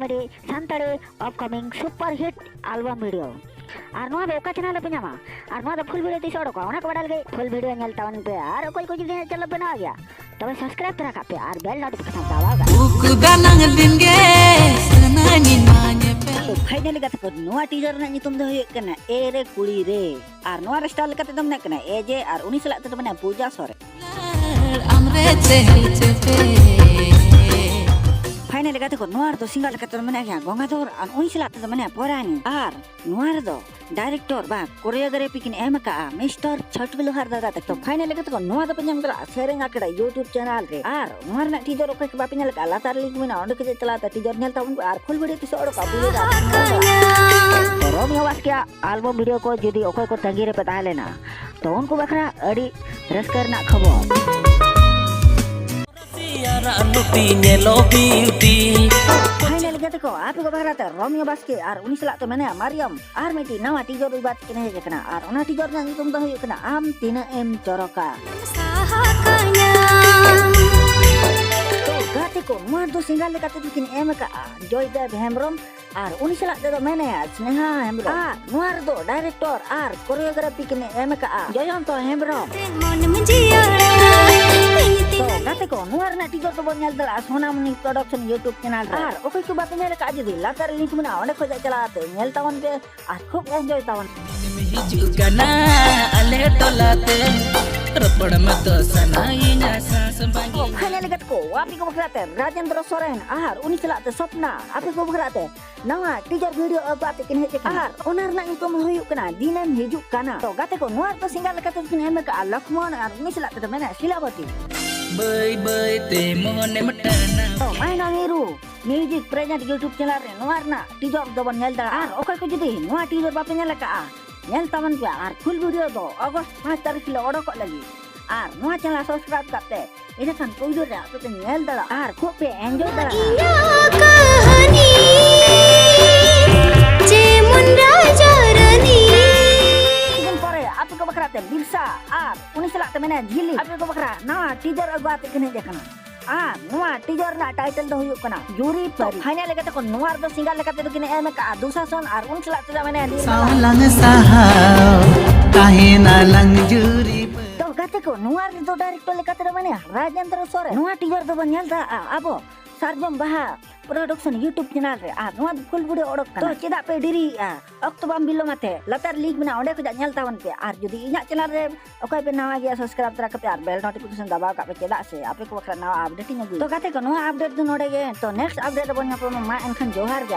Comedy Santhali upcoming super hit album video और नोआ दो का चैनल पे नामा और नोआ दो फुल वीडियो तीस ओडको ओना को बड़ाल गई फुल वीडियो नेल तावन पे और कोई कोई दिन चैनल पे ना आ गया तब सब्सक्राइब करा पे और बेल नोटिफिकेशन दबाओगा ukudanang dinge sanani nanye pe तो फाइनली कते को नोआ टीजर ना नितुम दो हुई कना ए रे कुड़ी रे और नोआ स्टाइल कते दम ना कना ए जे और उनी सला तो मने पूजा सोरे amre chehri chepe फाइनली कते को नोआ तो सिंगल कते मने गया गंगाधर और उनी सला तो मने पोरानी और नोआ दो डायरेक्टर बा कोरियोग्राफी किन एम का मिस्टर छटबिलो हर दादा तक तो फाइनली कते को नोआ दो पंजम करा शेयरिंग आकड़ा यूट्यूब चैनल रे और नोआ ना टीजर ओके के बापिन लगा लातार लिंक में ओंड के चला टीजर नेल ताउन और फुल वीडियो तीस ओडो का रोमियो वास क्या एल्बम वीडियो को जुदी ओके को तंगी रे पता लेना तो उनको बखरा अड़ी रसकर ना खबर siara luti nyelo beauty final गते को आप को बखरा त रोमियो वास के और उनी सला तो मैंने मरियम और मेटी नवा टीजर बात कने हे कना और ओना टीजर ना तुम तो हुई कना आम तीन एम चरका तो गते को मुआ दो सिंगल कते किन एम का जॉय देव हेमब्रम और उनी सला तो मैंने स्नेहा हेमब्रम और मुआ दो डायरेक्टर और कोरियोग्राफी किन एम का जयंत हेमब्रम तो गते को नुआर ना टीजर तो बनेल दला सोनामनी प्रोडक्शन यूट्यूब चैनल और ओके को बात नेल का जदी लाकर लिंक में ओंडे खो चलाते नेल तावन पे और खूब एंजॉय तावन hijukana ale tolate ropod mat sanainya sasambangi finally गते को आपी को बखराते राजेंद्र सोरेन और उनी चलाते सपना आपी को बखराते नवा टीजर वीडियो बात किन हे और ओनर ना तुम हुई कना दिनम हिजुक कना तो गते को नुआर तो सिंगल कते किन एम का लक्ष्मण और उनी चलाते मैंने Shilavati bai bai te mone matana तो मैं ना Neeru music present YouTube channel रे नुआर ना टीजर दो नेल दा और ओके को जदी नुआ टीजर बापे नेल का नेल तावन पे और फुल वीडियो दो अगस्त 5 तारीख ले ओडो को लगी और नुआ चैनल सब्सक्राइब करते इधर खान कोई दो रे आपे नेल दा और खूब पे एंजॉय दा कहानी जे मुंडा जरनी दिन परे आपे को बखराते बिरसा और उनी सलाते मैंने झिली आपे को बखरा ना टीजर अगवाते कने देखना नुआ टीजर ना टाइटल दो हुई कना जूरी पर फाइनल लेके तो नुआर दो सिंगल लेके तो किने एम का दूसरा सन और उन सलाते मैंने salang sahau kahina lang juri तो गते को नुआर दो डायरेक्टर लेके तो मैंने राजेंद्र सोरेन नुआ टीजर दो बनेल दा अब सार्वम बहा प्रोडक्शन यूट्यूब चैनल रे नुआ फुल वीडियो ओडक तो चेदा पे डिरी अक्टोबर बिलो माते लतार लिंक में ओंडे को नेल तावन पे और जदी इना चैनल रे ओके पे नवा गया सब्सक्राइब तरा पे और बेल नोटिफिकेशन दबाव का पे चेदा से आपे को बखरा नवा अपडेटिंग तो गते को नवा अपडेट दो नोडे गे तो नेक्स्ट अपडेट बन्या को मा एनखन जोहार गे।